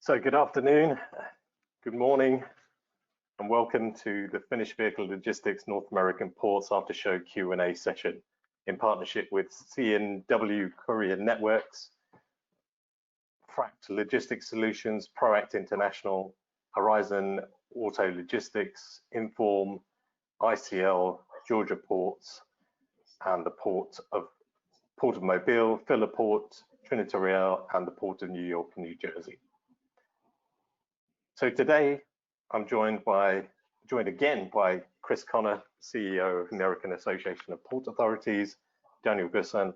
So good afternoon, good morning, and welcome to the Finished Vehicle Logistics North American Ports After Show Q&A session in partnership with C&W Courier Networks, Fract Logistics Solutions, Proact International, Horizon Auto Logistics, Inform, ICL, Georgia Ports, and the Port of Mobile, Filler Port, Trinidad, and the Port of New York, New Jersey. So today, I'm joined again by Chris Connor, CEO of American Association of Port Authorities, Daniel Gussan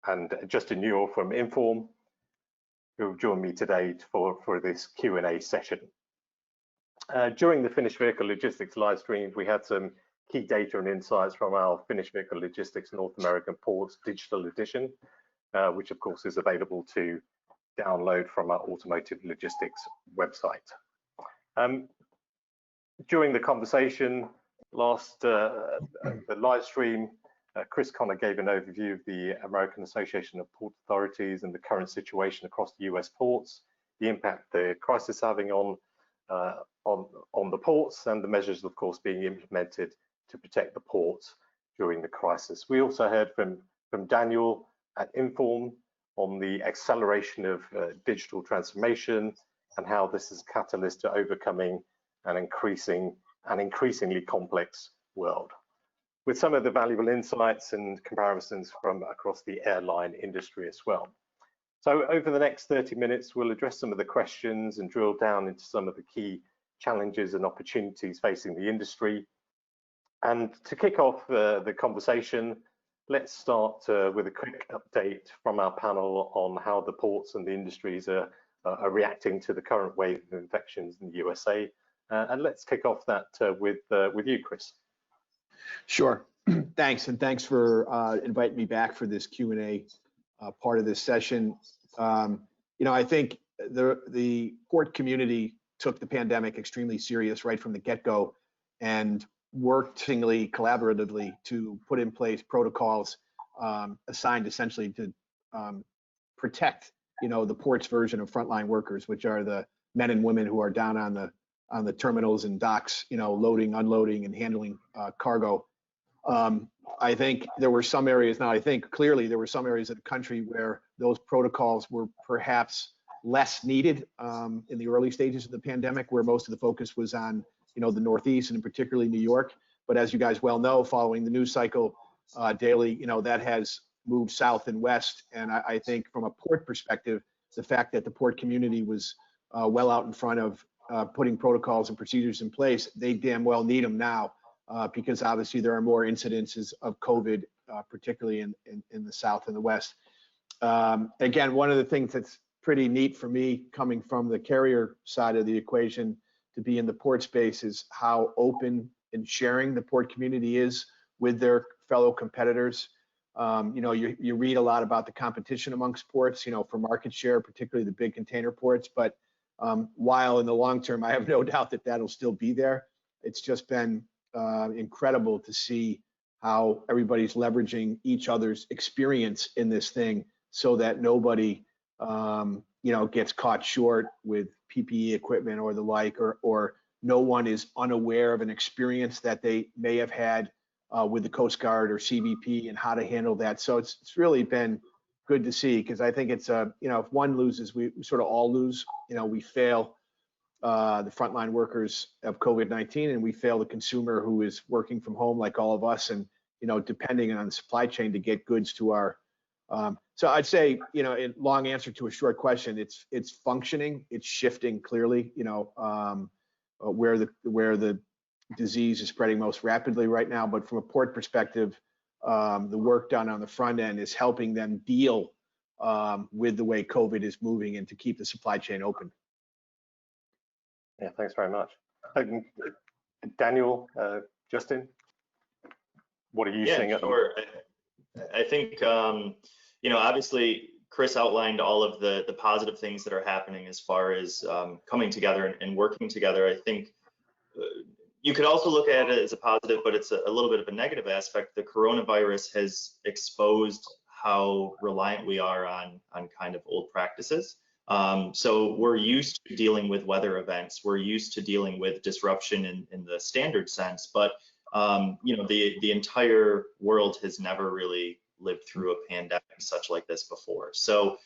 and Justin Newell from Inform, who have joined me today for this Q&A session. During the Finished Vehicle Logistics live stream, we had some key data and insights from our Finished Vehicle Logistics North American Ports digital edition, which of course is available to download from our automotive logistics website. During the conversation the live stream, Chris Connor gave an overview of the American Association of Port Authorities and the current situation across the US ports, the impact the crisis is having on the ports, and the measures, of course, being implemented to protect the ports during the crisis. We also heard from Daniel at Inform on the acceleration of digital transformation and how this is a catalyst to overcoming an increasingly complex world, with some of the valuable insights and comparisons from across the airline industry as well. So over the next 30 minutes, we'll address some of the questions and drill down into some of the key challenges and opportunities facing the industry. And to kick off the conversation, let's start with a quick update from our panel on how the ports and the industries are reacting to the current wave of infections in the USA. And let's kick off that with you, Chris. Sure. Thanks, and thanks for inviting me back for this Q&A part of this session. I think the port community took the pandemic extremely serious right from the get-go and worked collaboratively to put in place protocols assigned essentially to protect, the port's version of frontline workers, which are the men and women who are down on the terminals and docks, loading, unloading, and handling cargo. I think there were some areas, clearly there were some areas of the country where those protocols were perhaps less needed in the early stages of the pandemic, where most of the focus was on the Northeast and particularly New York. But as you guys well know, following the news cycle daily, that has moved south and west. And I think from a port perspective, the fact that the port community was well out in front of putting protocols and procedures in place, they damn well need them now because obviously there are more incidences of COVID, particularly in the south and the west. Again, one of the things that's pretty neat for me coming from the carrier side of the equation to be in the port space is how open and sharing the port community is with their fellow competitors. You read a lot about the competition amongst ports, for market share, particularly the big container ports. But while in the long term, I have no doubt that that'll still be there, it's just been incredible to see how everybody's leveraging each other's experience in this thing so that nobody gets caught short with PPE equipment or the like, or no one is unaware of an experience that they may have had with the Coast Guard or CBP and how to handle that. So it's really been good to see, because I think it's if one loses, we sort of all lose. We fail the frontline workers of COVID-19, and we fail the consumer who is working from home like all of us, and depending on the supply chain to get goods to our. So I'd say, in long answer to a short question, it's functioning, it's shifting clearly. Where the disease is spreading most rapidly right now. But from a port perspective, the work done on the front end is helping them deal with the way COVID is moving and to keep the supply chain open. Yeah, thanks very much. Daniel, Justin, what are you seeing at the moment? I think, obviously Chris outlined all of the positive things that are happening as far as coming together and working together. I think you could also look at it as a positive, but it's a little bit of a negative aspect. The coronavirus has exposed how reliant we are on kind of old practices. So we're used to dealing with weather events. We're used to dealing with disruption in the standard sense, but you know, the entire world has never really lived through a pandemic such like this before. So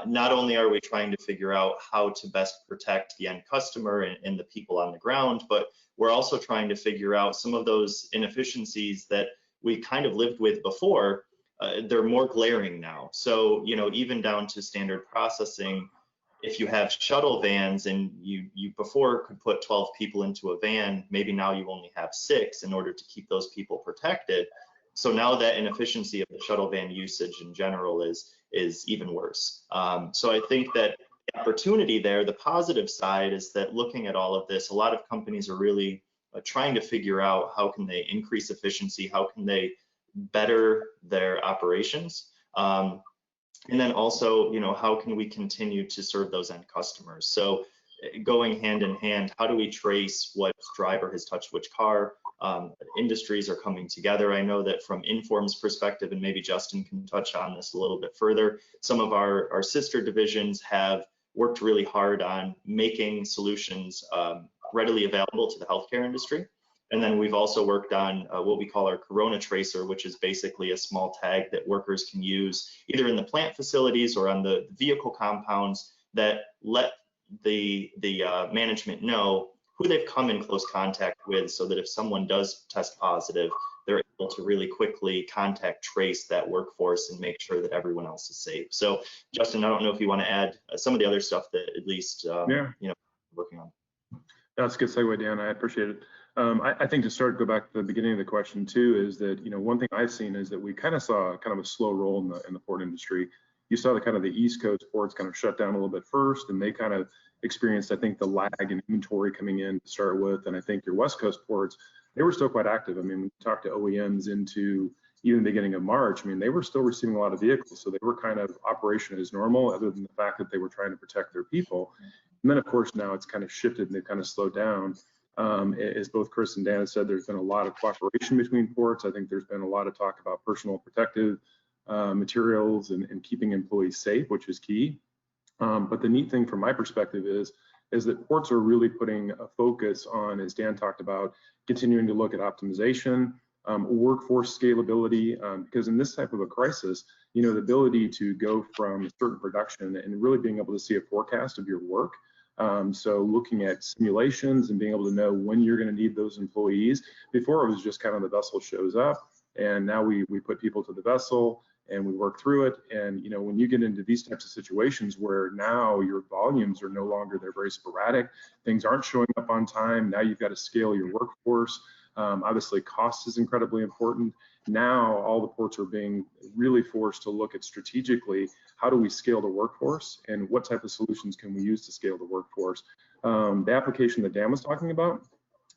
not only are we trying to figure out how to best protect the end customer and the people on the ground, but we're also trying to figure out some of those inefficiencies that we kind of lived with before. They're more glaring now. So, you know, even down to standard processing, if you have shuttle vans and you before could put 12 people into a van, maybe now you only have 6 in order to keep those people protected. So now that inefficiency of the shuttle van usage in general is even worse. So I think that the opportunity there, the positive side is that looking at all of this, a lot of companies are really trying to figure out how can they increase efficiency, how can they better their operations. And then also, you know, how can we continue to serve those end customers? So going hand in hand, how do we trace what driver has touched which car? Industries are coming together. I know that from Inform's perspective, and maybe Justin can touch on this a little bit further, some of our sister divisions have worked really hard on making solutions readily available to the healthcare industry. And then we've also worked on what we call our Corona Tracer, which is basically a small tag that workers can use either in the plant facilities or on the vehicle compounds that let the management know who they've come in close contact with, so that if someone does test positive, they're able to really quickly contact trace that workforce and make sure that everyone else is safe. So Justin, I don't know if you want to add some of the other stuff that at least you know, working on. That's a good segue, Dan. I appreciate it. I think to start, go back to the beginning of the question too, is that, you know, one thing I've seen is that we kind of saw kind of a slow roll in the port industry. You saw the kind of the East Coast ports kind of shut down a little bit first, and they kind of experienced, I think, the lag in inventory coming in to start with. And I think your West Coast ports, they were still quite active. I mean, we talked to OEMs into even the beginning of March. I mean, they were still receiving a lot of vehicles, so they were kind of operation as normal, other than the fact that they were trying to protect their people. And then, of course, now it's kind of shifted and they've kind of slowed down. As both Chris and Dan have said, there's been a lot of cooperation between ports. I think there's been a lot of talk about personal protective materials and keeping employees safe, which is key. But the neat thing from my perspective is that ports are really putting a focus on, as Dan talked about, continuing to look at optimization, workforce scalability, because in this type of a crisis, you know, the ability to go from certain production and really being able to see a forecast of your work. So looking at simulations and being able to know when you're going to need those employees. Before, it was just kind of the vessel shows up, and now we put people to the vessel and we work through it. And, you know, when you get into these types of situations where now your volumes are no longer, they're very sporadic, things aren't showing up on time, now you've got to scale your workforce. Obviously, cost is incredibly important. Now, all the ports are being really forced to look at strategically, how do we scale the workforce and what type of solutions can we use to scale the workforce? The application that Dan was talking about,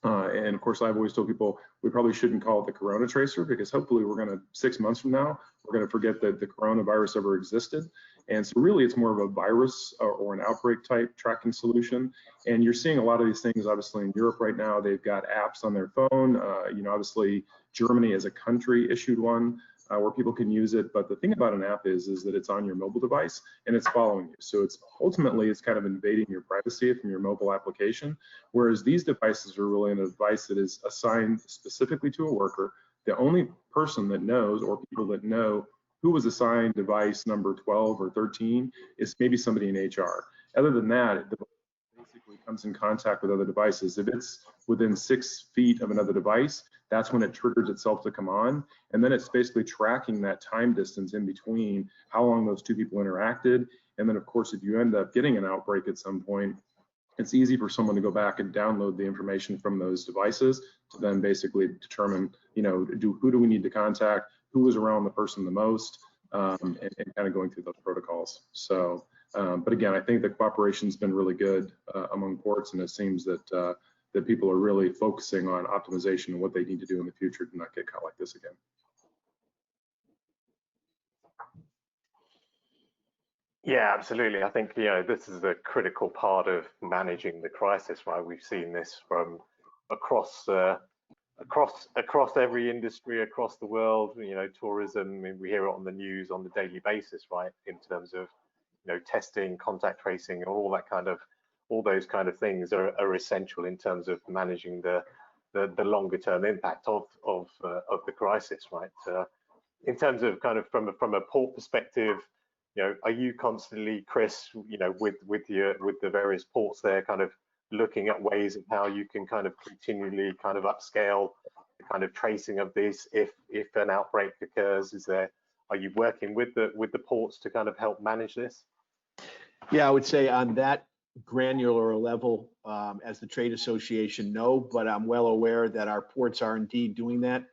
and of course, I've always told people we probably shouldn't call it the Corona Tracer, because hopefully we're going to, 6 months from now, we're going to forget that the coronavirus ever existed. And so really it's more of a virus or an outbreak type tracking solution. And you're seeing a lot of these things, obviously in Europe right now, they've got apps on their phone. You know, obviously Germany as a country issued one where people can use it. But the thing about an app is that it's on your mobile device and it's following you. So it's ultimately, it's kind of invading your privacy from your mobile application. Whereas these devices are really a device that is assigned specifically to a worker. The only person that knows, or people that know, who was assigned device number 12 or 13 is maybe somebody in HR. Other than that, it basically comes in contact with other devices. If it's within 6 feet of another device, that's when it triggers itself to come on. And then it's basically tracking that time distance in between how long those two people interacted. And then, of course, if you end up getting an outbreak at some point, it's easy for someone to go back and download the information from those devices to then basically determine, you know, who do we need to contact, who was around the person the most, and kind of going through those protocols. So, but again, I think the cooperation's been really good among ports, and it seems that that people are really focusing on optimization and what they need to do in the future to not get caught like this again. Yeah, absolutely. I think, you know, this is a critical part of managing the crisis, right? We've seen this from across every industry across the world. You know, tourism, I mean, we hear it on the news on a daily basis, right? In terms of testing, contact tracing, all those kind of things are essential in terms of managing the longer term impact of the crisis, right? In terms of kind of from a port perspective, are you constantly, Chris, with the various ports there, kind of looking at ways of how you can kind of continually kind of upscale the kind of tracing of this if an outbreak occurs? Are you working with the ports to kind of help manage this? Yeah, I would say on that granular level, as the trade association, no, but I'm well aware that our ports are indeed doing that.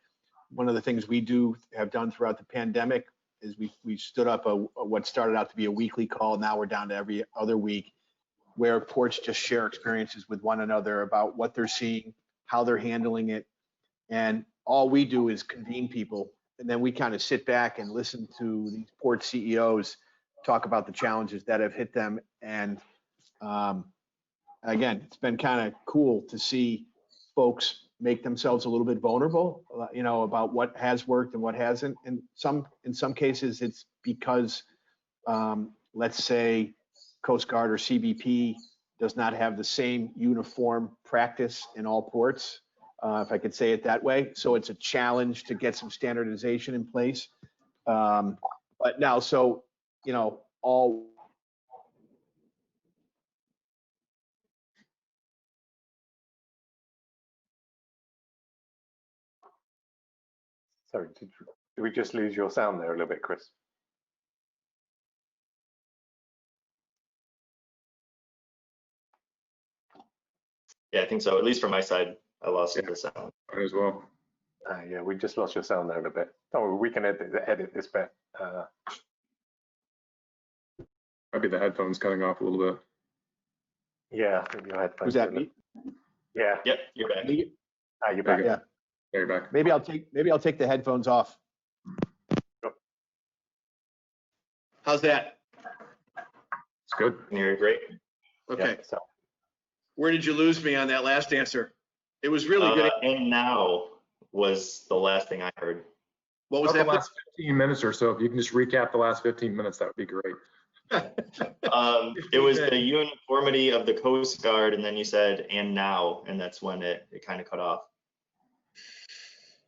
One of the things we have done throughout the pandemic is we stood up what started out to be a weekly call. Now we're down to every other week, where ports just share experiences with one another about what they're seeing, how they're handling it. And all we do is convene people. And then we kind of sit back and listen to these port CEOs talk about the challenges that have hit them. And again, it's been kind of cool to see folks make themselves a little bit vulnerable, about what has worked and what hasn't. And in some cases, it's because, let's say, Coast Guard or CBP does not have the same uniform practice in all ports, if I could say it that way. So it's a challenge to get some standardization in place. But now, all. Sorry, did we just lose your sound there a little bit, Chris? Yeah, I think so. At least from my side, I lost the sound. As well. Yeah, we just lost your sound there a little bit. Don't worry, we can edit this bit. Might be the headphones cutting off a little bit. Yeah, I think your headphones. Was that me? Yeah. Yep, you're back. You're back. Yeah. There, you're back. Maybe I'll take the headphones off. Sure. How's that? It's good. Can you hear great? Okay. Yeah, so. Where did you lose me on that last answer? It was really good. And now was the last thing I heard. What was that? The last 15 minutes or so. If you can just recap the last 15 minutes, that would be great. It was the uniformity of the Coast Guard, and then you said, and now, and that's when it kind of cut off.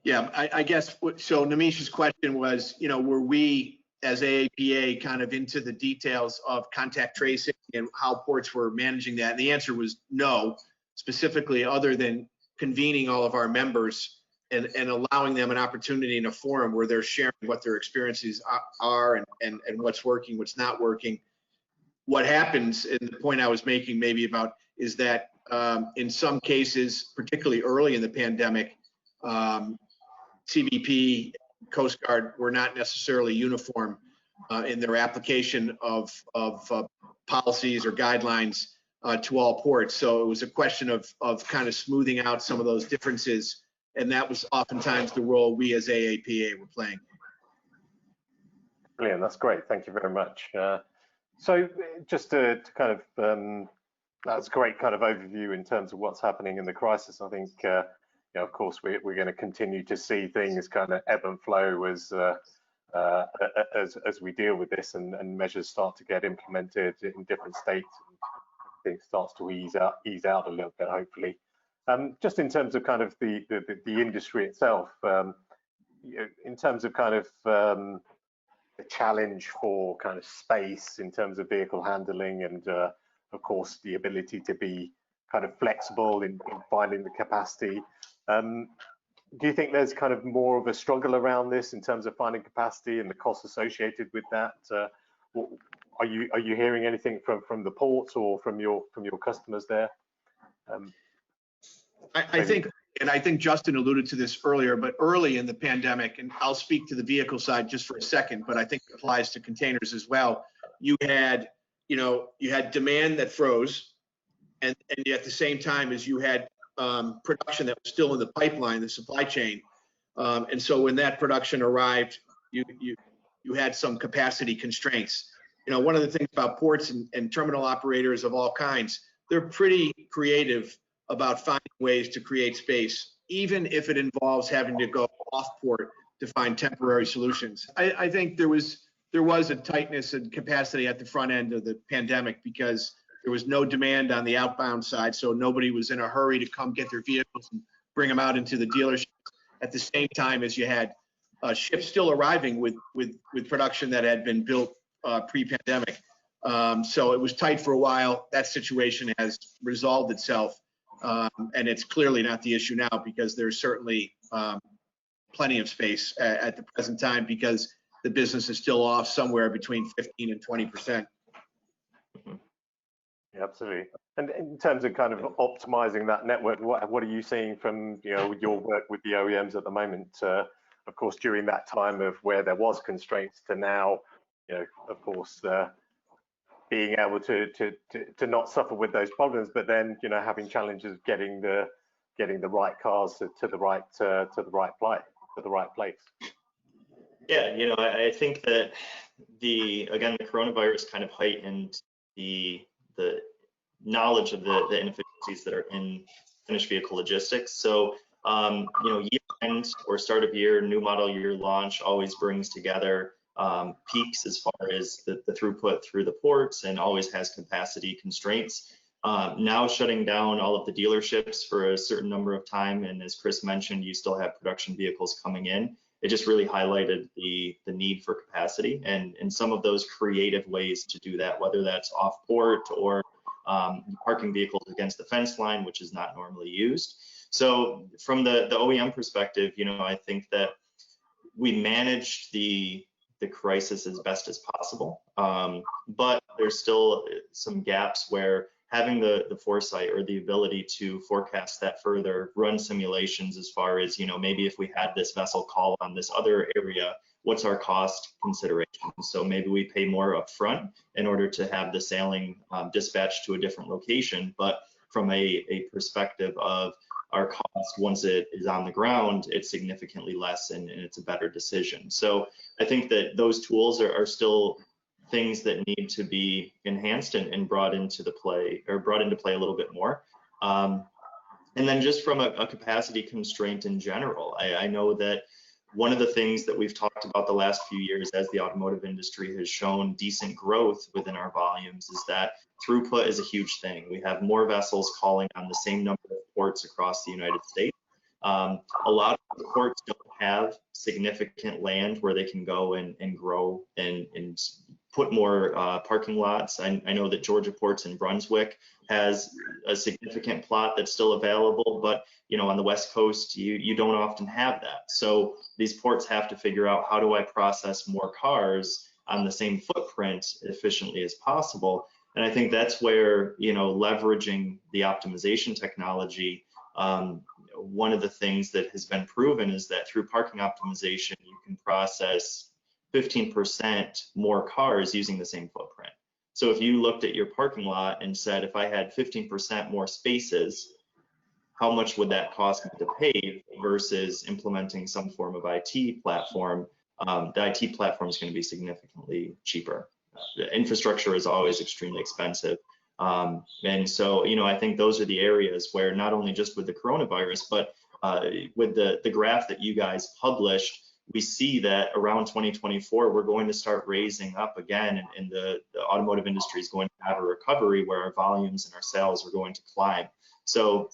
Yeah, I guess, so Nimish's question was, were we as AAPA kind of into the details of contact tracing and how ports were managing that? And the answer was no, specifically other than convening all of our members and allowing them an opportunity in a forum where they're sharing what their experiences are and what's working, what's not working. What happens, and the point I was making maybe about, is that in some cases, particularly early in the pandemic, CBP, Coast Guard were not necessarily uniform in their application of policies or guidelines to all ports. So it was a question of kind of smoothing out some of those differences. And that was oftentimes the role we as AAPA were playing. Brilliant, that's great. Thank you very much. So just to kind of, that's a great kind of overview in terms of what's happening in the crisis. I think, of course, we're going to continue to see things kind of ebb and flow as we deal with this, and measures start to get implemented in different states, and things starts to ease out a little bit, hopefully. Just in terms of kind of the industry itself, in terms of kind of the challenge for kind of space in terms of vehicle handling, and of course the ability to be kind of flexible in finding the capacity. Do you think there's kind of more of a struggle around this in terms of finding capacity and the costs associated with that? Are you hearing anything from the ports or from your customers there? I think Justin alluded to this earlier, but early in the pandemic, and I'll speak to the vehicle side just for a second, but I think it applies to containers as well. You had demand that froze, and at the same time as you had production that was still in the pipeline, the supply chain. And so when that production arrived, you had some capacity constraints. One of the things about ports and terminal operators of all kinds, they're pretty creative about finding ways to create space, even if it involves having to go off port to find temporary solutions. I think there was there was a tightness and capacity at the front end of the pandemic because there was no demand on the outbound side, so nobody was in a hurry to come get their vehicles and bring them out into the dealership at the same time as you had ships still arriving with production that had been built pre-pandemic. So it was tight for a while. That situation has resolved itself, and it's clearly not the issue now because there's certainly plenty of space at the present time because the business is still off somewhere between 15 and 20%. Yeah, absolutely. And in terms of kind of optimizing that network, what are you seeing from your work with the OEMs at the moment? Of course, during that time of where there was constraints to now, of course, being able to not suffer with those problems, but then having challenges getting the right cars to the right place. Yeah, I think that the coronavirus kind of heightened the knowledge of the inefficiencies that are in finished vehicle logistics. So year end or start of year, new model year launch always brings together peaks as far as the throughput through the ports and always has capacity constraints. Now shutting down all of the dealerships for a certain number of time, and as Chris mentioned, you still have production vehicles coming in. It just really highlighted the need for capacity and some of those creative ways to do that, whether that's off port or parking vehicles against the fence line, which is not normally used. So from the OEM perspective, I think that we managed the crisis as best as possible, but there's still some gaps where having the foresight or the ability to forecast that further, run simulations as far as, maybe if we had this vessel call on this other area, what's our cost consideration? So maybe we pay more upfront in order to have the sailing dispatched to a different location, but from a perspective of our cost, once it is on the ground, it's significantly less and it's a better decision. So I think that those tools are still things that need to be enhanced and brought into play a little bit more. And then just from a capacity constraint in general, I know that one of the things that we've talked about the last few years as the automotive industry has shown decent growth within our volumes is that throughput is a huge thing. We have more vessels calling on the same number of ports across the United States. A lot of the ports don't have significant land where they can go and grow and put more parking lots. I know that Georgia Ports in Brunswick has a significant plot that's still available, but on the West Coast, you don't often have that. So these ports have to figure out, how do I process more cars on the same footprint efficiently as possible? And I think that's where, leveraging the optimization technology, one of the things that has been proven is that through parking optimization, you can process 15% more cars using the same footprint. So if you looked at your parking lot and said, if I had 15% more spaces, how much would that cost me to pave versus implementing some form of IT platform? The IT platform is going to be significantly cheaper. The infrastructure is always extremely expensive. And so, I think those are the areas where not only just with the coronavirus, but with the graph that you guys published, we see that around 2024, we're going to start raising up again, and the automotive industry is going to have a recovery where our volumes and our sales are going to climb. So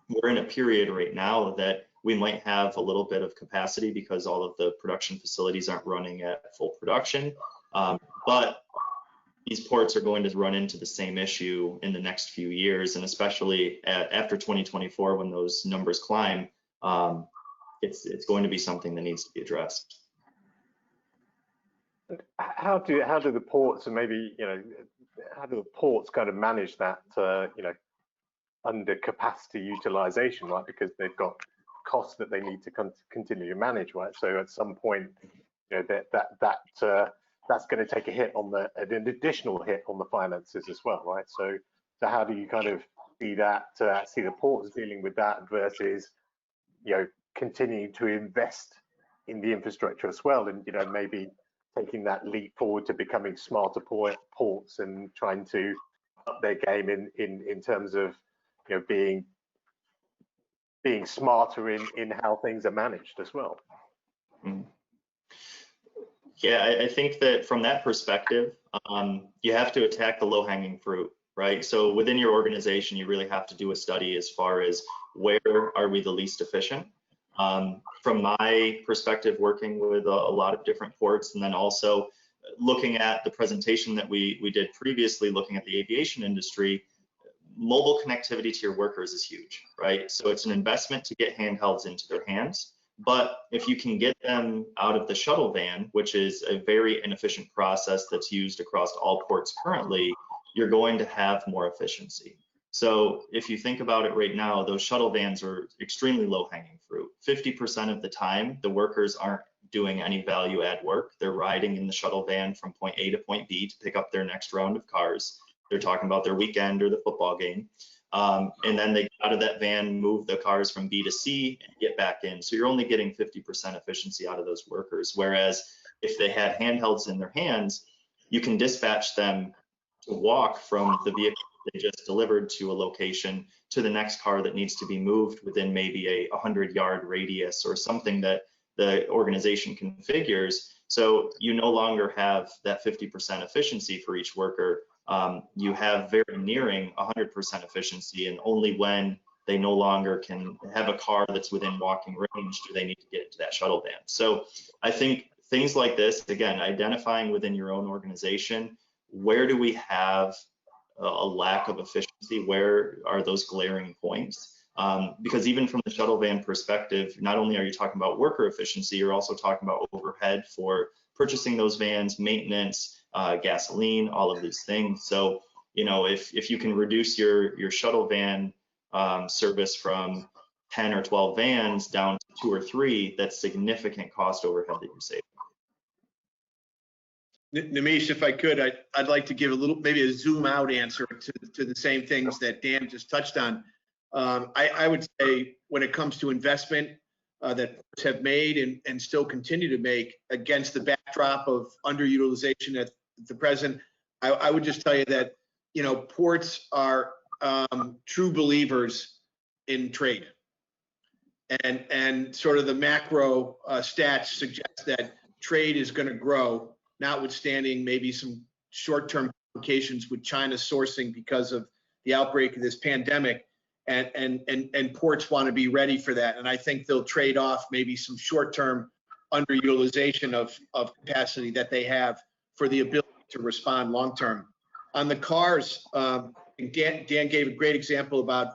we're in a period right now that we might have a little bit of capacity because all of the production facilities aren't running at full production, but these ports are going to run into the same issue in the next few years, and especially after 2024 when those numbers climb, it's going to be something that needs to be addressed. How do the ports, and maybe how do the ports kind of manage that under capacity utilization, right? Because they've got costs that they need to continue to manage, right? So at some point, that's going to take a hit on an additional hit on the finances as well, right? So how do you kind of see the ports dealing with that versus continuing to invest in the infrastructure as well, and maybe taking that leap forward to becoming smarter ports and trying to up their game in terms of being smarter in how things are managed as well. Yeah, I think that from that perspective, you have to attack the low-hanging fruit, right? So within your organization, you really have to do a study as far as where are we the least efficient. From my perspective, working with a lot of different ports, and then also looking at the presentation that we did previously, looking at the aviation industry, mobile connectivity to your workers is huge, right? So it's an investment to get handhelds into their hands. But if you can get them out of the shuttle van, which is a very inefficient process that's used across all ports currently, you're going to have more efficiency. So if you think about it right now, those shuttle vans are extremely low hanging fruit. 50% of the time, the workers aren't doing any value add work. They're riding in the shuttle van from point A to point B to pick up their next round of cars. They're talking about their weekend or the football game. And then they get out of that van, move the cars from B to C and get back in. So you're only getting 50% efficiency out of those workers. Whereas if they had handhelds in their hands, you can dispatch them to walk from the vehicle they just delivered to a location to the next car that needs to be moved within maybe a 100-yard radius or something that the organization configures. So you no longer have that 50% efficiency for each worker. You have very nearing 100% efficiency, and only when they no longer can have a car that's within walking range do they need to get into that shuttle van. So I think things like this, again, identifying within your own organization, where do we have a lack of efficiency? Where are those glaring points? Because even from the shuttle van perspective, not only are you talking about worker efficiency, you're also talking about overhead for purchasing those vans, maintenance, gasoline, all of these things. So, you know, if you can reduce your shuttle van service from 10 or 12 vans down to 2 or 3, that's significant cost overhead that you're saving. Nimish, if I could, I'd like to give a little, maybe a zoom out answer to the same things that Dan just touched on. I would say when it comes to investment that ports have made and still continue to make against the backdrop of underutilization at the present, I would just tell you that, you know, ports are true believers in trade. And sort of the macro stats suggest that trade is going to grow, notwithstanding maybe some short-term complications with China sourcing because of the outbreak of this pandemic, and ports want to be ready for that. And I think they'll trade off maybe some short-term underutilization of capacity that they have for the ability to respond long-term. On the cars, Dan gave a great example about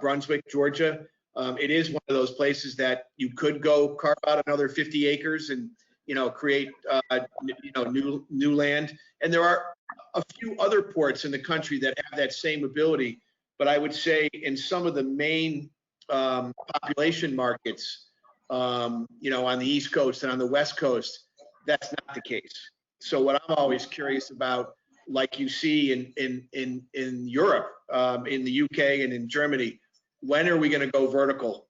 Brunswick, Georgia. It is one of those places that you could go carve out another 50 acres and, you know, create, you know, new land. And there are a few other ports in the country that have that same ability. But I would say in some of the main population markets, you know, on the East Coast and on the West Coast, that's not the case. So what I'm always curious about, like you see in Europe, in the UK and in Germany, when are we going to go vertical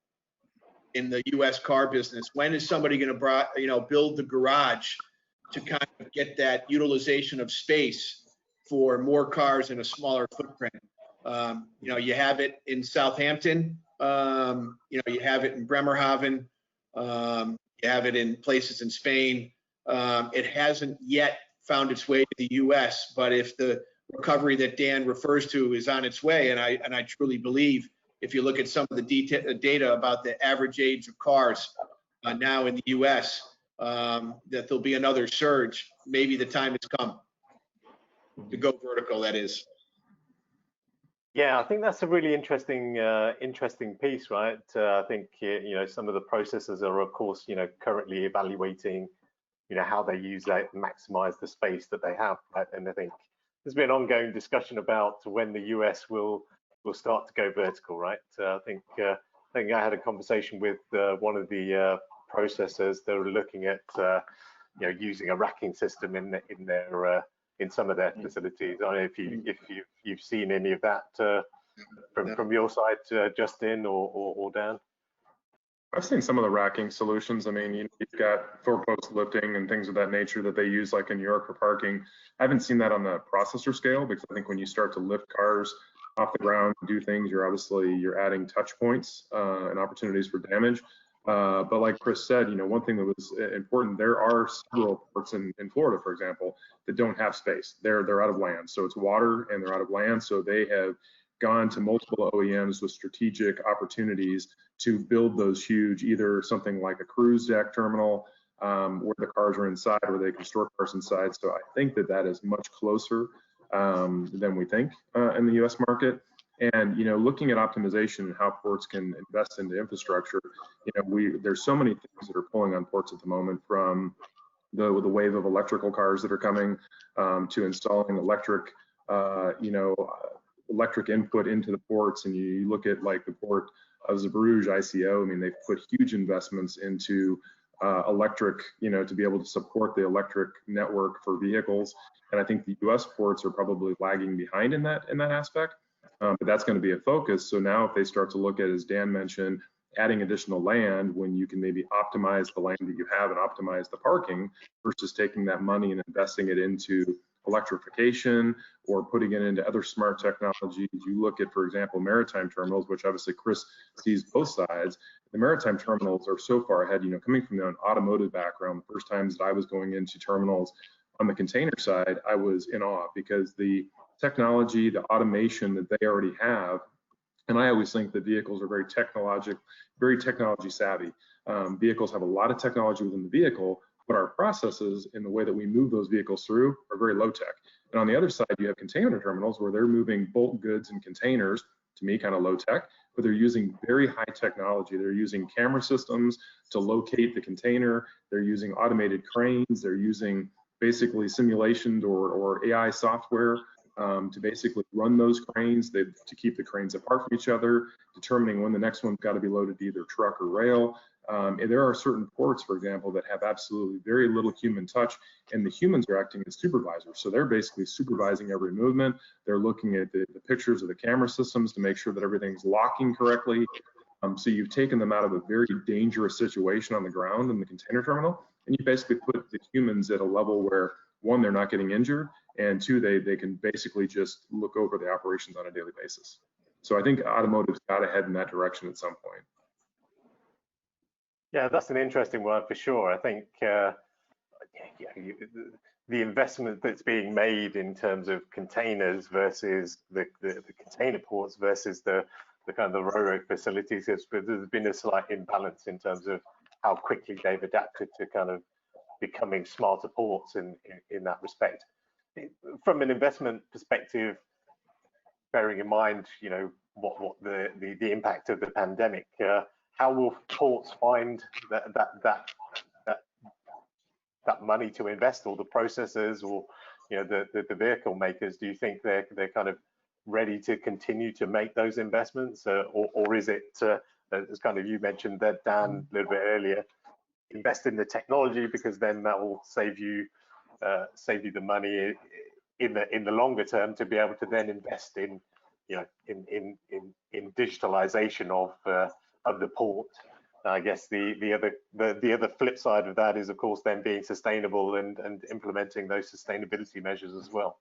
in the U.S. car business? When is somebody going to, you know, build the garage to kind of get that utilization of space for more cars in a smaller footprint? You know, you have it in Southampton, you know, you have it in Bremerhaven, you have it in places in Spain. It hasn't yet found its way to the U.S., but if the recovery that Dan refers to is on its way, and I truly believe, if you look at some of the data about the average age of cars now in the U.S., that there'll be another surge. Maybe the time has come to go vertical, that is. Yeah, I think that's a really interesting piece, right? I think, you know, some of the processors are, of course, you know, currently evaluating, you know, how they use that, maximize the space that they have, right? And I think there's been ongoing discussion about when the US will start to go vertical, right? I think I had a conversation with one of the processors. They were looking at, you know, using a racking system in some of their facilities. I don't know if you've seen any of that from your side, Justin or Dan. I've seen some of the racking solutions. I mean, you've got four-post lifting and things of that nature that they use, like in New York for parking. I haven't seen that on the processor scale, because I think when you start to lift cars off the ground and do things, you're adding touch points and opportunities for damage. But like Chris said, one thing that was important, there are several ports in Florida, for example, that don't have space. They're out of land. So it's water and they're out of land. So they have gone to multiple OEMs with strategic opportunities to build those huge, either something like a cruise deck terminal where the cars are inside, where they can store cars inside. So I think that is much closer than we think in the US market. And looking at optimization and how ports can invest into infrastructure, there's so many things that are pulling on ports at the moment, from the wave of electrical cars that are coming to installing electric input into the ports. And you look at like the port of Zeebrugge ICO. I mean, they've put huge investments into electric, to be able to support the electric network for vehicles. And I think the US ports are probably lagging behind in that aspect. But that's going to be a focus. So now if they start to look at, as Dan mentioned, adding additional land, when you can maybe optimize the land that you have and optimize the parking versus taking that money and investing it into electrification or putting it into other smart technologies. You look at, for example, maritime terminals, which obviously Chris sees both sides. The maritime terminals are so far ahead, coming from an automotive background. The first times that I was going into terminals on the container side, I was in awe because the technology, the automation that they already have, and I always think that vehicles are very technology savvy. Vehicles have a lot of technology within the vehicle, but our processes in the way that we move those vehicles through are very low tech. And on the other side, you have container terminals where they're moving bulk goods in containers, to me kind of low tech, but they're using very high technology. They're using camera systems to locate the container. They're using automated cranes. They're using basically simulation or AI software to basically run those cranes, to keep the cranes apart from each other, determining when the next one's got to be loaded to either truck or rail. And there are certain ports, for example, that have absolutely very little human touch, and the humans are acting as supervisors. So they're basically supervising every movement. They're looking at the pictures of the camera systems to make sure that everything's locking correctly. So you've taken them out of a very dangerous situation on the ground in the container terminal, and you basically put the humans at a level where, one, they're not getting injured, and two, they can basically just look over the operations on a daily basis. So I think automotive's got to head in that direction at some point. Yeah, that's an interesting one for sure. I think the investment that's being made in terms of containers versus the container ports versus the kind of the ro-ro facilities, there's been a slight imbalance in terms of how quickly they've adapted to kind of becoming smarter ports in that respect. From an investment perspective, bearing in mind, what the impact of the pandemic, how will ports find that money to invest, or the processors, or the vehicle makers? Do you think they're kind of ready to continue to make those investments, or is it as kind of you mentioned that, Dan, a little bit earlier, invest in the technology because then that will save you the money in the longer term to be able to then invest in digitalisation of the port? I guess the other flip side of that is, of course, then being sustainable and implementing those sustainability measures as well.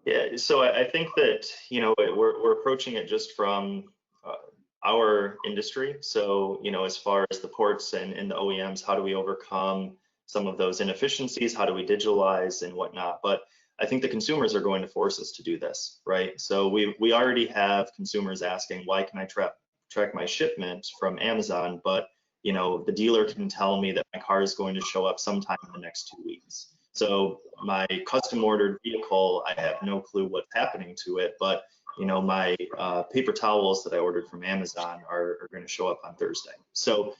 Yeah, so I think that we're approaching it just from our industry. So as far as the ports and the OEMs, how do we overcome some of those inefficiencies? How do we digitalize and whatnot? But I think the consumers are going to force us to do this, right? So we already have consumers asking, why can I track my shipment from Amazon, but the dealer can tell me that my car is going to show up sometime in the next 2 weeks. So my custom ordered vehicle, I have no clue what's happening to it, but my paper towels that I ordered from Amazon are going to show up on Thursday. So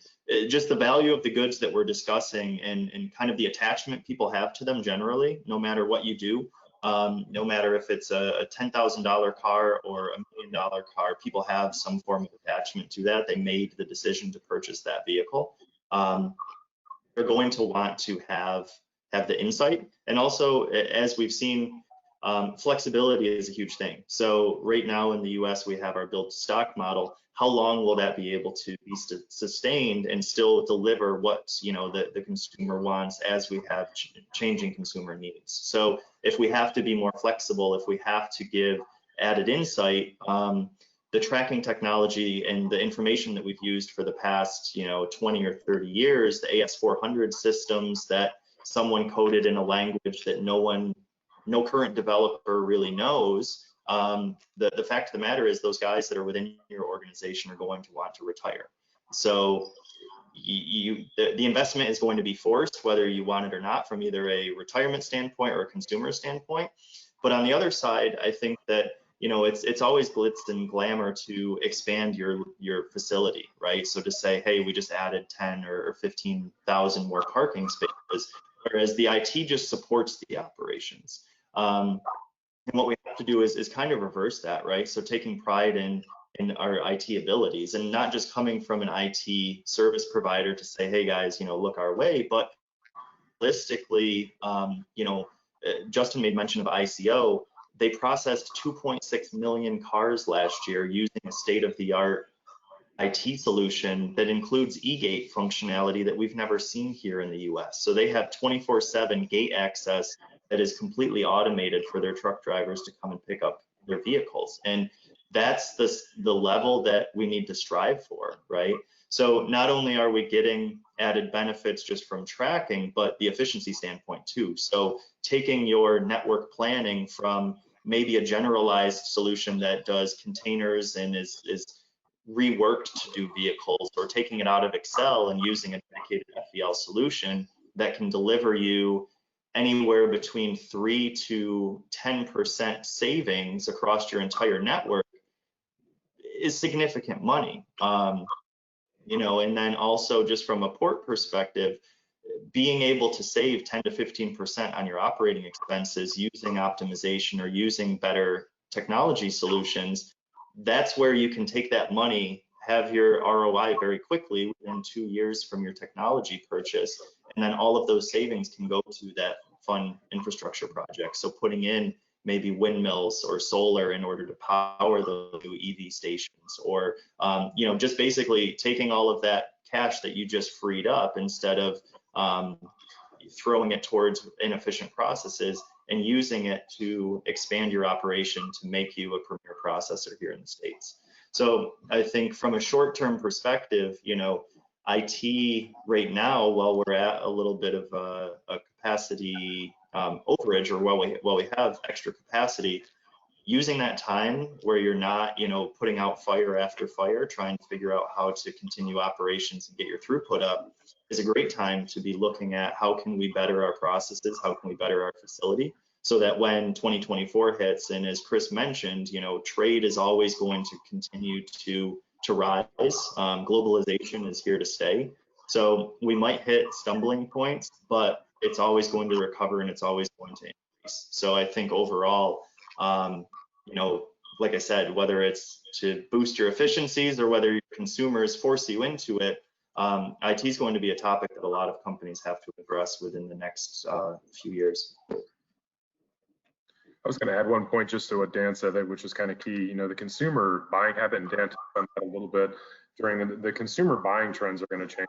just the value of the goods that we're discussing and kind of the attachment people have to them generally, no matter what you do, no matter if it's a $10,000 car or $1 million car, people have some form of attachment to that. They made the decision to purchase that vehicle. They're going to want to have the insight. And also, as we've seen, flexibility is a huge thing. So right now in the US, we have our build to stock model. How long will that be able to be sustained and still deliver what the consumer wants as we have changing consumer needs? So if we have to be more flexible, if we have to give added insight, the tracking technology and the information that we've used for the past, 20 or 30 years, the AS400 systems that someone coded in a language that no current developer really knows, the fact of the matter is those guys that are within your organization are going to want to retire. So the investment is going to be forced, whether you want it or not, from either a retirement standpoint or a consumer standpoint. But on the other side, I think that it's always glitz and glamour to expand your facility, right? So to say, hey, we just added 10 or 15,000 more parking spaces, whereas the IT just supports the operations. And what we have to do is kind of reverse that, right? So taking pride in our IT abilities, and not just coming from an IT service provider to say, hey guys, look our way, but realistically, Justin made mention of ICO. They processed 2.6 million cars last year using a state-of-the-art IT solution that includes e-gate functionality that we've never seen here in the US. So they have 24/7 gate access that is completely automated for their truck drivers to come and pick up their vehicles. And that's the level that we need to strive for, right? So not only are we getting added benefits just from tracking, but the efficiency standpoint too. So taking your network planning from maybe a generalized solution that does containers and is reworked to do vehicles, or taking it out of Excel and using a dedicated FEL solution that can deliver you anywhere between 3 to 10% savings across your entire network is significant money. And then also just from a port perspective, being able to save 10 to 15% on your operating expenses using optimization or using better technology solutions, that's where you can take that money, have your ROI very quickly within 2 years from your technology purchase, and then all of those savings can go to that fun infrastructure project. So putting in maybe windmills or solar in order to power the new EV stations, or just basically taking all of that cash that you just freed up, instead of throwing it towards inefficient processes, and using it to expand your operation to make you a premier processor here in the States. So I think from a short-term perspective, IT right now, while we're at a little bit of a capacity overage, or while we have extra capacity, using that time where you're not, putting out fire after fire, trying to figure out how to continue operations and get your throughput up, is a great time to be looking at how can we better our processes, how can we better our facility, so that when 2024 hits, and as Chris mentioned, trade is always going to continue to rise. Globalization is here to stay. So we might hit stumbling points, but it's always going to recover, and it's always going to increase. So I think overall, like I said, whether it's to boost your efficiencies or whether your consumers force you into it, IT is going to be a topic that a lot of companies have to address within the next few years. I was going to add one point just to what Dan said, which is kind of key. The consumer buying habit, and Dan touched on that a little bit, during the consumer buying trends are going to change.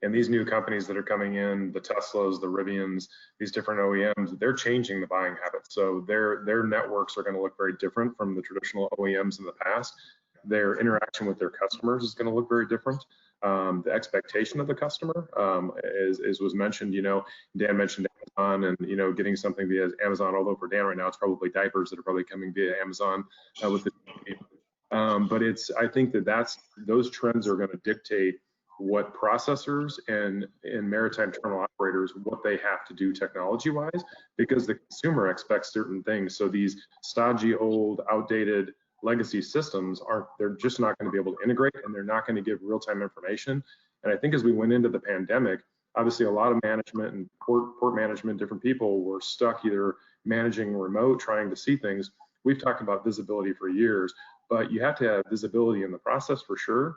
And these new companies that are coming in, the Teslas, the Rivians, these different OEMs, they're changing the buying habits. So their networks are going to look very different from the traditional OEMs in the past. Their interaction with their customers is going to look very different. The expectation of the customer, as was mentioned, Dan mentioned Amazon, and getting something via Amazon, although for Dan right now it's probably diapers that are probably coming via Amazon with the but I think those trends are going to dictate what processors and maritime terminal operators, what they have to do technology wise, because the consumer expects certain things. So these stodgy, old, outdated legacy systems they're just not going to be able to integrate, and they're not going to give real-time information. And I think as we went into the pandemic, obviously a lot of management and port management, different people were stuck either managing remote, trying to see things. We've talked about visibility for years, but you have to have visibility in the process for sure.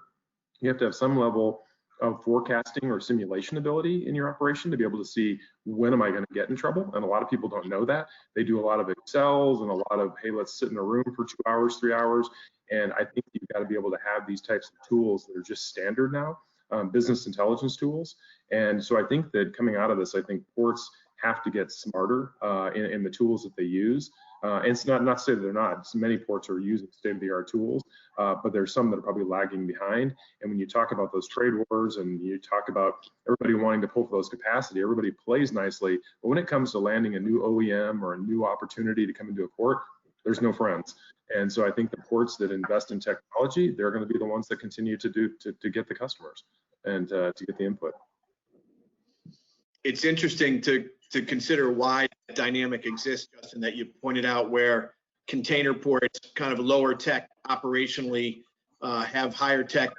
You have to have some level of forecasting or simulation ability in your operation to be able to see, when am I going to get in trouble? And a lot of people don't know that. They do a lot of Excels and a lot of, hey, let's sit in a room for 2 hours, 3 hours. And I think you've got to be able to have these types of tools that are just standard now, business intelligence tools. And so I think that coming out of this, I think ports have to get smarter in the tools that they use. And it's not to say that they're not. Many ports are using state-of-the-art tools, but there's some that are probably lagging behind. And when you talk about those trade wars and you talk about everybody wanting to pull for those capacity, everybody plays nicely. But when it comes to landing a new OEM or a new opportunity to come into a port, there's no friends. And so I think the ports that invest in technology, they're going to be the ones that continue to get the customers and to get the input. It's interesting to consider why that dynamic exists, Justin, that you pointed out, where container ports, kind of lower tech operationally, have higher tech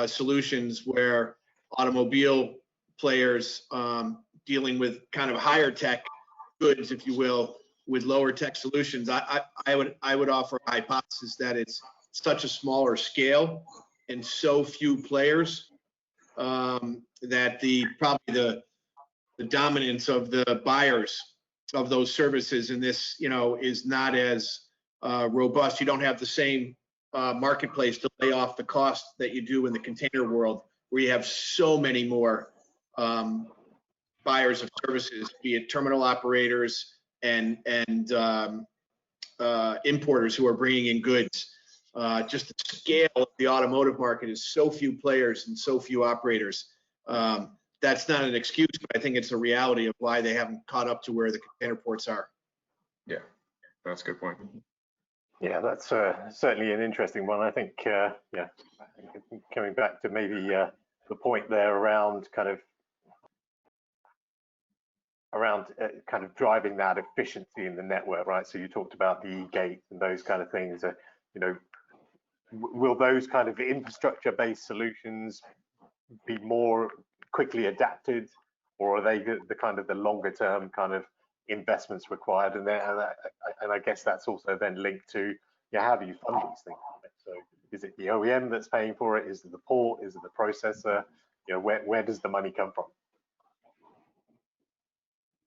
solutions, where automobile players dealing with kind of higher tech goods, if you will, with lower tech solutions. I would offer a hypothesis that it's such a smaller scale and so few players that probably the dominance of the buyers of those services in this, is not as robust. You don't have the same marketplace to lay off the cost that you do in the container world, where you have so many more buyers of services, be it terminal operators and importers who are bringing in goods. Just the scale of the automotive market is so few players and so few operators. That's not an excuse, but I think it's a reality of why they haven't caught up to where the container ports are. Yeah, that's a good point. Yeah, that's certainly an interesting one. I think, coming back to maybe the point there around kind of driving that efficiency in the network, right? So you talked about the e-gates and those kind of things. Will those kind of infrastructure-based solutions be more quickly adapted, or are they the kind of the longer term kind of investments required? And I guess that's also then linked to, how do you fund these things? So is it the OEM that's paying for it? Is it the port? Is it the processor? Where does the money come from?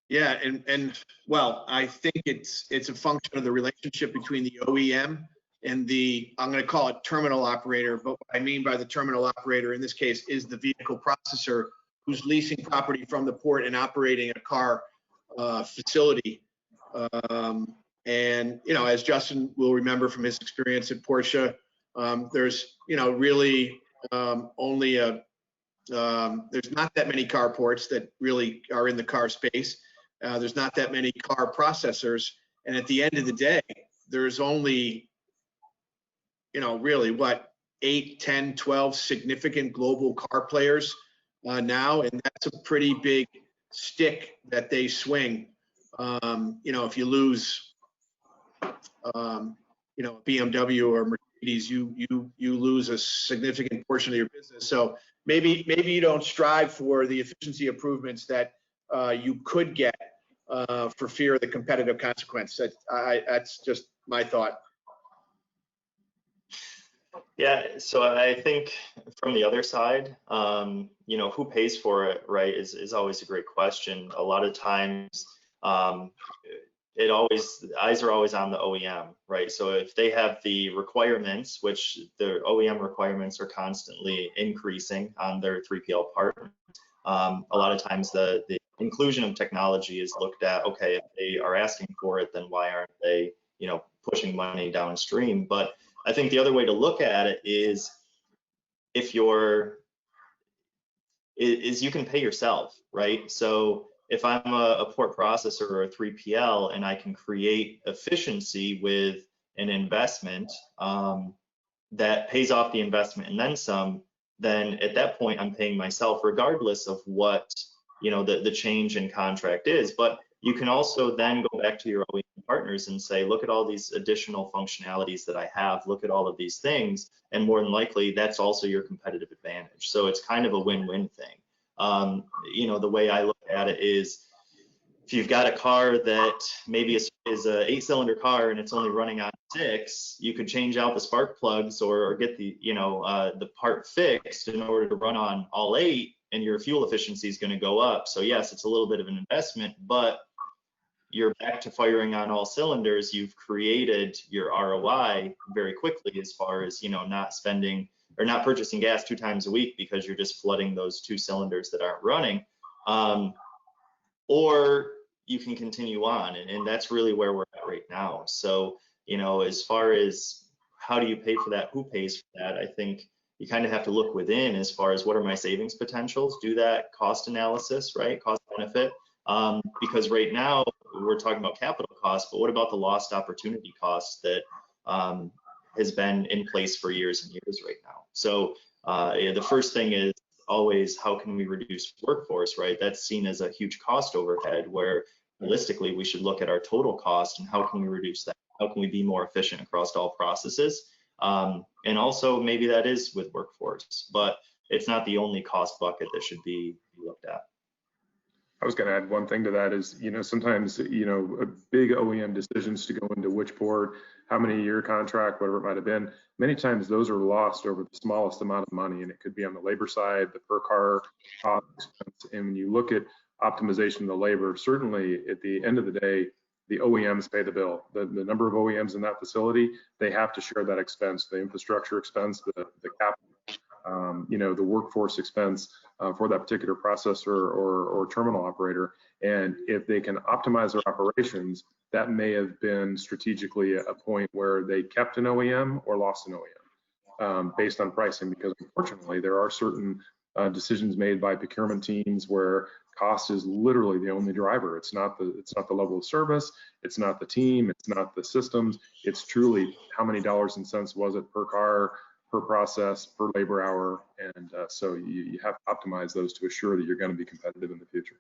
Yeah, and well, I think it's a function of the relationship between the OEM and the, I'm going to call it terminal operator, but what I mean by the terminal operator in this case is the vehicle processor who's leasing property from the port and operating a car facility. And, as Justin will remember from his experience at Porsche, there's, really only there's not that many car ports that really are in the car space. There's not that many car processors. And at the end of the day, there's only, really 8, 10, 12 significant global car players now. And that's a pretty big stick that they swing. If you lose, BMW or Mercedes, you lose a significant portion of your business. So maybe you don't strive for the efficiency improvements that you could get for fear of the competitive consequence. That's just my thought. Yeah, so I think from the other side, who pays for it, right, is always a great question. A lot of times, eyes are always on the OEM, right? So if they have the requirements, which the OEM requirements are constantly increasing on their 3PL partner, a lot of times the inclusion of technology is looked at. Okay, if they are asking for it, then why aren't they, pushing money downstream? But I think the other way to look at it is you can pay yourself, right? So if I'm a port processor or a 3PL and I can create efficiency with an investment that pays off the investment and then some, then at that point I'm paying myself regardless of what the change in contract is. But you can also then go back to your OEM partners and say, look at all these additional functionalities that I have, look at all of these things, and more than likely that's also your competitive advantage. So it's kind of a win-win thing. The way I look at it is, if you've got a car that maybe is a 8-cylinder car and it's only running on 6, you could change out the spark plugs or get the part fixed in order to run on all 8, and your fuel efficiency is going to go up. So yes, it's a little bit of an investment, but you're back to firing on all cylinders. You've created your ROI very quickly, as far as not spending or not purchasing gas 2 times a week because you're just flooding those 2 cylinders that aren't running. Or you can continue on, and that's really where we're at right now. So, as far as how do you pay for that, who pays for that, I think you kind of have to look within as far as what are my savings potentials, do that cost analysis, right? Cost benefit. Because right now we're talking about capital costs, but what about the lost opportunity costs that has been in place for years and years right now? So the first thing is always how can we reduce workforce, right? That's seen as a huge cost overhead where realistically we should look at our total cost and how can we reduce that? How can we be more efficient across all processes? And also maybe that is with workforce, but it's not the only cost bucket that should be looked at. I was going to add one thing to that is, sometimes, big OEM decisions to go into which port, how many year contract, whatever it might have been, many times those are lost over the smallest amount of money. And it could be on the labor side, the per car cost expense. And when you look at optimization of the labor, certainly at the end of the day, the OEMs pay the bill. The number of OEMs in that facility, they have to share that expense, the infrastructure expense, the capital, the workforce expense for that particular processor or terminal operator. And if they can optimize their operations, that may have been strategically a point where they kept an OEM or lost an OEM based on pricing, because unfortunately there are certain decisions made by procurement teams where cost is literally the only driver. It's not the level of service, it's not the team, it's not the systems. It's truly how many dollars and cents was it per car, per process, per labor hour, and so you have to optimize those to assure that you're going to be competitive in the future.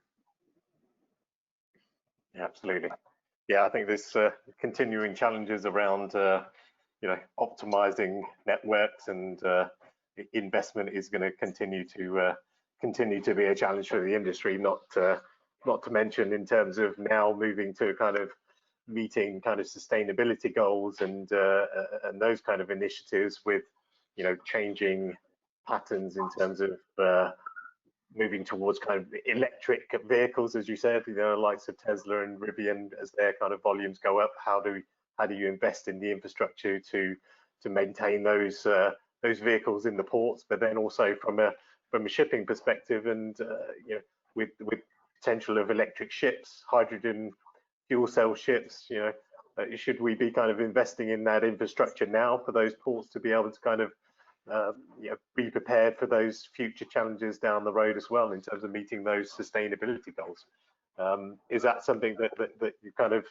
Yeah, absolutely. Yeah, I think there's continuing challenges around optimizing networks, and investment is going to continue to be a challenge for the industry. Not to mention in terms of now moving to kind of meeting kind of sustainability goals and those kind of initiatives with changing patterns in terms of moving towards kind of electric vehicles, as you said, likes of Tesla and Rivian, as their kind of volumes go up. How do you invest in the infrastructure to maintain those vehicles in the ports, but then also from a shipping perspective, and with potential of electric ships, hydrogen fuel cell ships, should we be kind of investing in that infrastructure now for those ports to be able to kind of be prepared for those future challenges down the road as well in terms of meeting those sustainability goals? Is that something that you kind of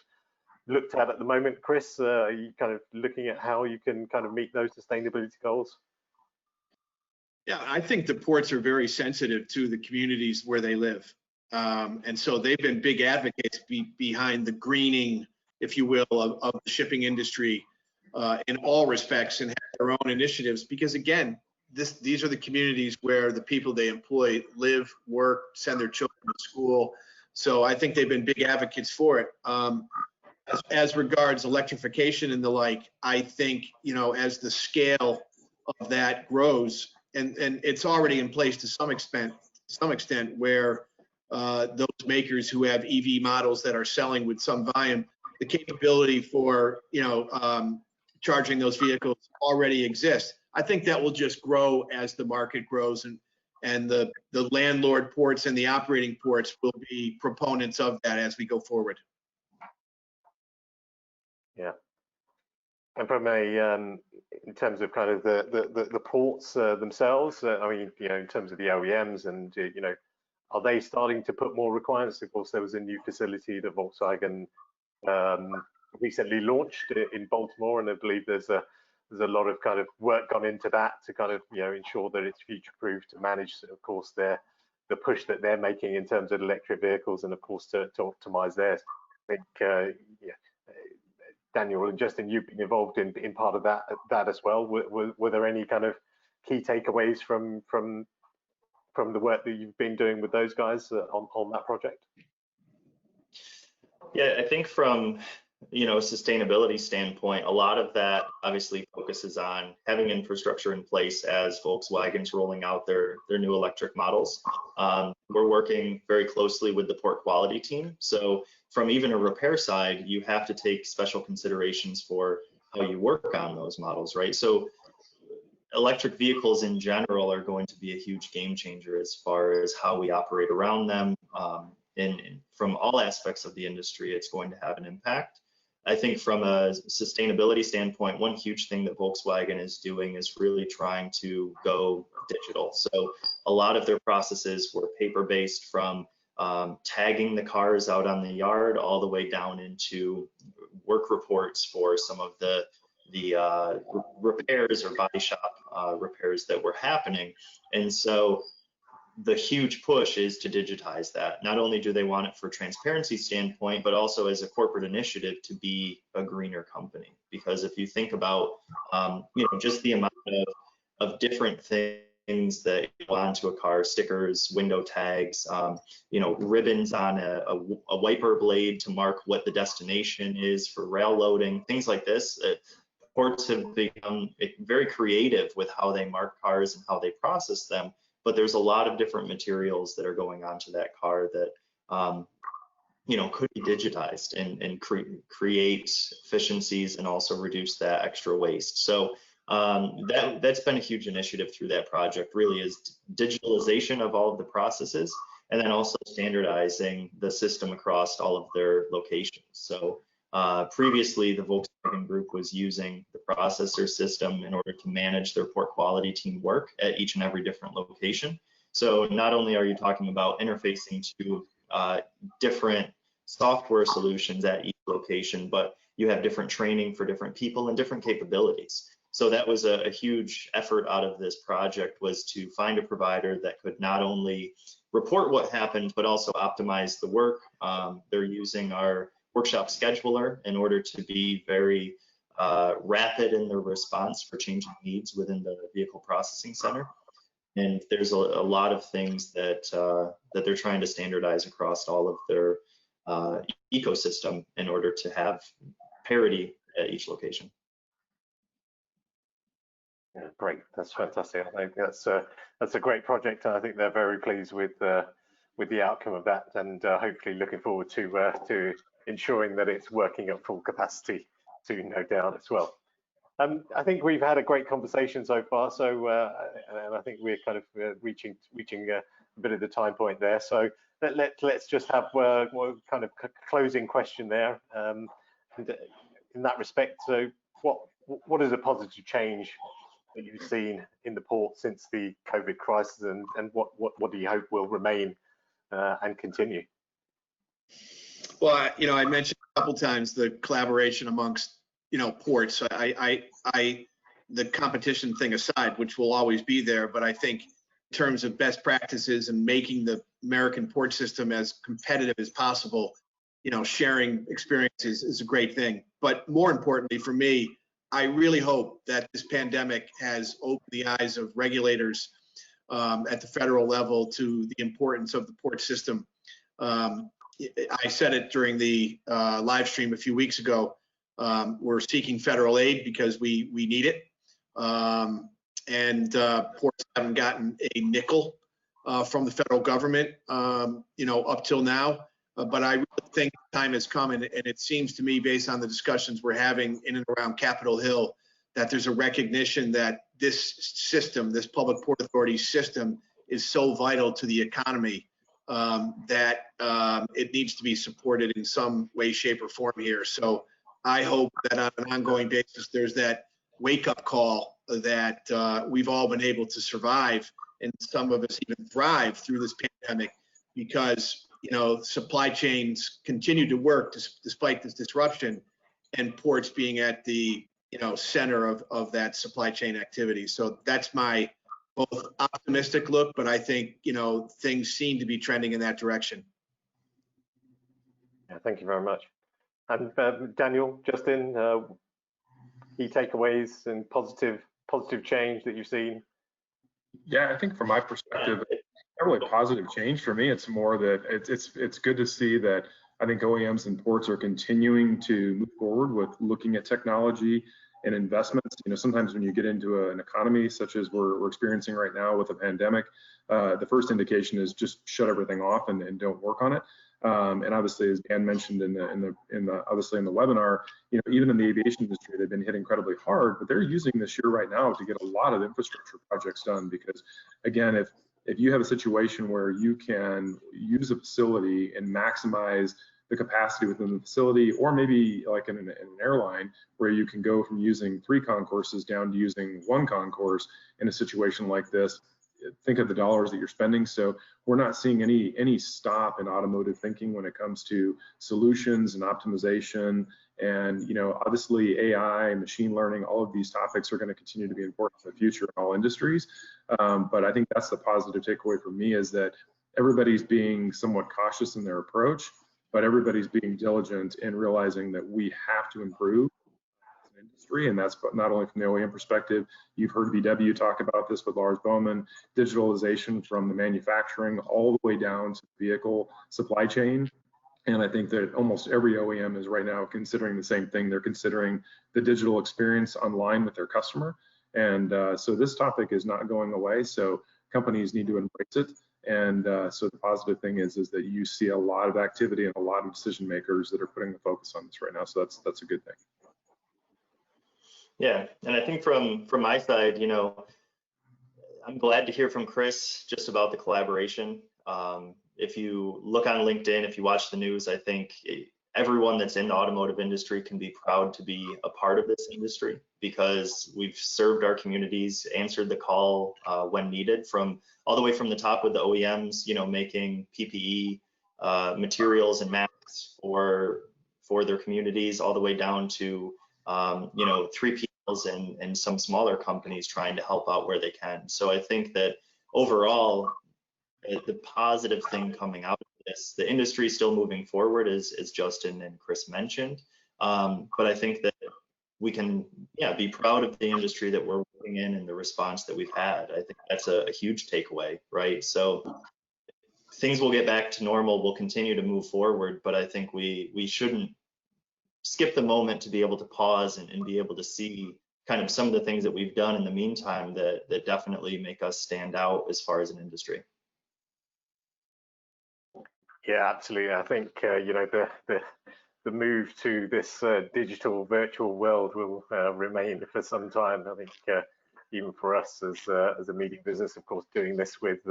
looked at the moment, Chris? Are you kind of looking at how you can kind of meet those sustainability goals? Yeah, I think the ports are very sensitive to the communities where they live. And so they've been big advocates behind the greening, if you will, of the shipping industry in all respects, and have their own initiatives, because again, these are the communities where the people they employ live, work, send their children to school. So I think they've been big advocates for it. As regards electrification and the like, I think, as the scale of that grows, and it's already in place to some extent where those makers who have EV models that are selling with some volume, the capability for charging those vehicles already exists. I think that will just grow as the market grows, and the landlord ports and the operating ports will be proponents of that as we go forward. Yeah. And from in terms of kind of the ports themselves, I mean, in terms of the OEMs, and are they starting to put more requirements? Of course, there was a new facility that Volkswagen recently launched in Baltimore, and I believe there's a lot of kind of work gone into that to kind of ensure that it's future-proof, to manage, of course, the push that they're making in terms of electric vehicles, and of course to optimize theirs. I think Daniel and Justin, you've been involved in part of that as well. Were there any kind of key takeaways from the work that you've been doing with those guys on that project? Yeah, I think from a sustainability standpoint, a lot of that obviously focuses on having infrastructure in place as Volkswagen's rolling out their new electric models. We're working very closely with the port quality team. So from even a repair side, you have to take special considerations for how you work on those models, right? So electric vehicles in general are going to be a huge game changer as far as how we operate around them. And from all aspects of the industry, it's going to have an impact. I think from a sustainability standpoint, one huge thing that Volkswagen is doing is really trying to go digital. So a lot of their processes were paper-based, from tagging the cars out on the yard all the way down into work reports for some of the repairs or body shop repairs that were happening. And so the huge push is to digitize that. Not only do they want it for transparency standpoint, but also as a corporate initiative to be a greener company. Because if you think about, just the amount of different things that go onto a car, stickers, window tags, ribbons on a wiper blade to mark what the destination is for rail loading, things like this. Ports have become very creative with how they mark cars and how they process them. But there's a lot of different materials that are going onto that car that could be digitized and create efficiencies and also reduce that extra waste. So that's been a huge initiative through that project, really, is digitalization of all of the processes, and then also standardizing the system across all of their locations. So previously, the Volkswagen Group was using the processor system in order to manage their port quality team work at each and every different location. So not only are you talking about interfacing to different software solutions at each location, but you have different training for different people and different capabilities. So that was a huge effort out of this project, was to find a provider that could not only report what happened, but also optimize the work. They're using our workshop scheduler in order to be very rapid in their response for changing needs within the vehicle processing center. And there's a lot of things that they're trying to standardize across all of their ecosystem in order to have parity at each location. Yeah, great. That's fantastic. I think that's a great project, and I think they're very pleased with the outcome of that, and hopefully looking forward to ensuring that it's working at full capacity too, no doubt, as well. I think we've had a great conversation so far, so and I think we're kind of reaching a bit of the time point there. So let's just have one kind of closing question there. And in that respect, so what is a positive change that you've seen in the port since the COVID crisis, and what do you hope will remain and continue? Well, I mentioned a couple times the collaboration amongst, ports. The competition thing aside, which will always be there, but I think in terms of best practices and making the American port system as competitive as possible, sharing experiences is a great thing. But more importantly for me, I really hope that this pandemic has opened the eyes of regulators at the federal level to the importance of the port system. I said it during the live stream a few weeks ago. We're seeking federal aid because we need it, and ports haven't gotten a nickel from the federal government, up till now. But I really think time has come, and it seems to me, based on the discussions we're having in and around Capitol Hill, that there's a recognition that this system, this public port authority system, is so vital to the economy that it needs to be supported in some way, shape, or form here. So I hope that on an ongoing basis, there's that wake-up call that we've all been able to survive, and some of us even thrive through this pandemic, because supply chains continue to work despite this disruption, and ports being at the center of that supply chain activity. So that's my both optimistic look, but I think things seem to be trending in that direction. Yeah, thank you very much. And Daniel, Justin, key takeaways and positive change that you've seen? Yeah, I think from my perspective, it's not really positive change for me. It's more that it's good to see that I think OEMs and ports are continuing to move forward with looking at technology and investments. Sometimes when you get into an economy such as we're experiencing right now with a pandemic, the first indication is just shut everything off and don't work on it. And obviously, as Dan mentioned in the webinar, even in the aviation industry, they've been hit incredibly hard, but they're using this year right now to get a lot of infrastructure projects done. Because again, if you have a situation where you can use a facility and maximize the capacity within the facility, or maybe like in an airline where you can go from using 3 concourses down to using 1 concourse in a situation like this. Think of the dollars that you're spending. So we're not seeing any stop in automotive thinking when it comes to solutions and optimization. And, you know, obviously AI, machine learning, all of these topics are going to continue to be important in the future in all industries. But I think that's the positive takeaway for me, is that everybody's being somewhat cautious in their approach, but everybody's being diligent in realizing that we have to improve as an industry. And that's not only from the OEM perspective. You've heard VW talk about this with Lars Bowman, digitalization from the manufacturing all the way down to the vehicle supply chain. And I think that almost every OEM is right now considering the same thing. They're considering the digital experience online with their customer. And so this topic is not going away. So companies need to embrace it. And so the positive thing is that you see a lot of activity and a lot of decision makers that are putting the focus on this right now. So that's a good thing. Yeah, and I think from my side, you know, I'm glad to hear from Chris just about the collaboration. If you look on LinkedIn, if you watch the news, I think everyone that's in the automotive industry can be proud to be a part of this industry, because we've served our communities, answered the call when needed, from all the way from the top with the OEMs, you know, making PPE materials and masks for their communities, all the way down to you know, 3PLs and some smaller companies trying to help out where they can. So I think that overall, the positive thing coming out of this, the industry is still moving forward, as Justin and Chris mentioned. But I think that we can, be proud of the industry that we're working in and the response that we've had. I think that's a huge takeaway, right? So things will get back to normal. We'll continue to move forward, but I think we shouldn't skip the moment to be able to pause and be able to see kind of some of the things that we've done in the meantime that definitely make us stand out as far as an industry. Yeah, absolutely. I think you know, the move to this digital virtual world will remain for some time. I think even for us as a media business, of course, doing this with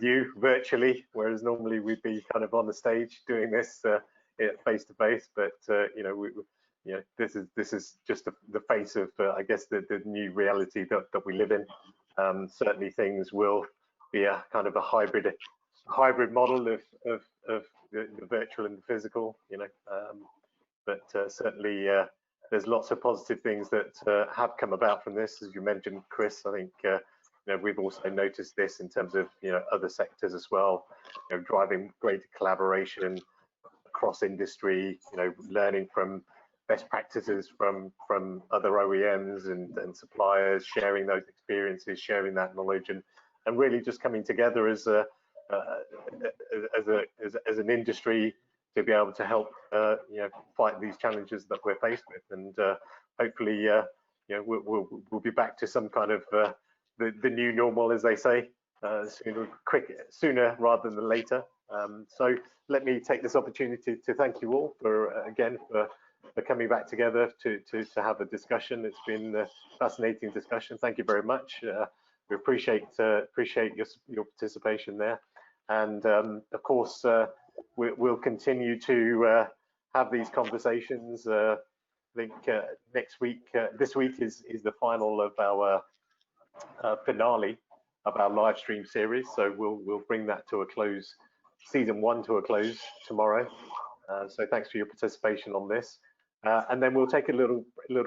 you virtually, whereas normally we'd be kind of on the stage doing this face to face. But you know, this is just the face of I guess the new reality that we live in. Certainly, things will be a kind of a hybrid model of the virtual and the physical, you know, but certainly there's lots of positive things that have come about from this, as you mentioned, Chris. I think you know, we've also noticed this in terms of, you know, other sectors as well, you know, driving greater collaboration across industry, you know, learning from best practices from other OEMs and suppliers, sharing those experiences, sharing that knowledge, and really just coming together as an industry to be able to help you know, fight these challenges that we're faced with. And hopefully you know, we'll be back to some kind of the new normal, as they say, sooner rather than later. So let me take this opportunity to thank you all for again for coming back together to have a discussion. It's been a fascinating discussion. Thank you very much. We appreciate your participation there. And of course, we'll continue to have these conversations. I think next week, this week is the final of our finale of our live stream series. So we'll bring that to a close, season 1 to a close tomorrow. So thanks for your participation on this. And then we'll take a little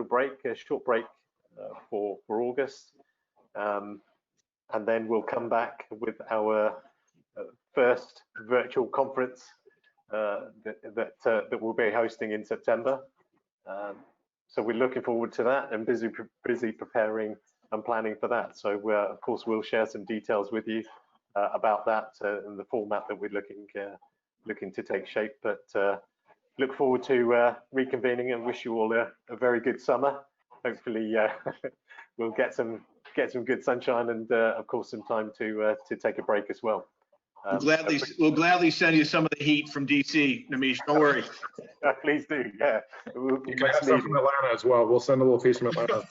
break, a short break for August. And then we'll come back with our first virtual conference that we'll be hosting in September. So we're looking forward to that and busy preparing and planning for that. So of course we'll share some details with you about that and the format that we're looking to take shape. But look forward to reconvening and wish you all a very good summer. Hopefully we'll get some good sunshine and of course some time to take a break as well. We'll gladly send you some of the heat from DC, Namish. Don't worry. Please do. Yeah. You can have some from Atlanta as well. We'll send a little piece from Atlanta.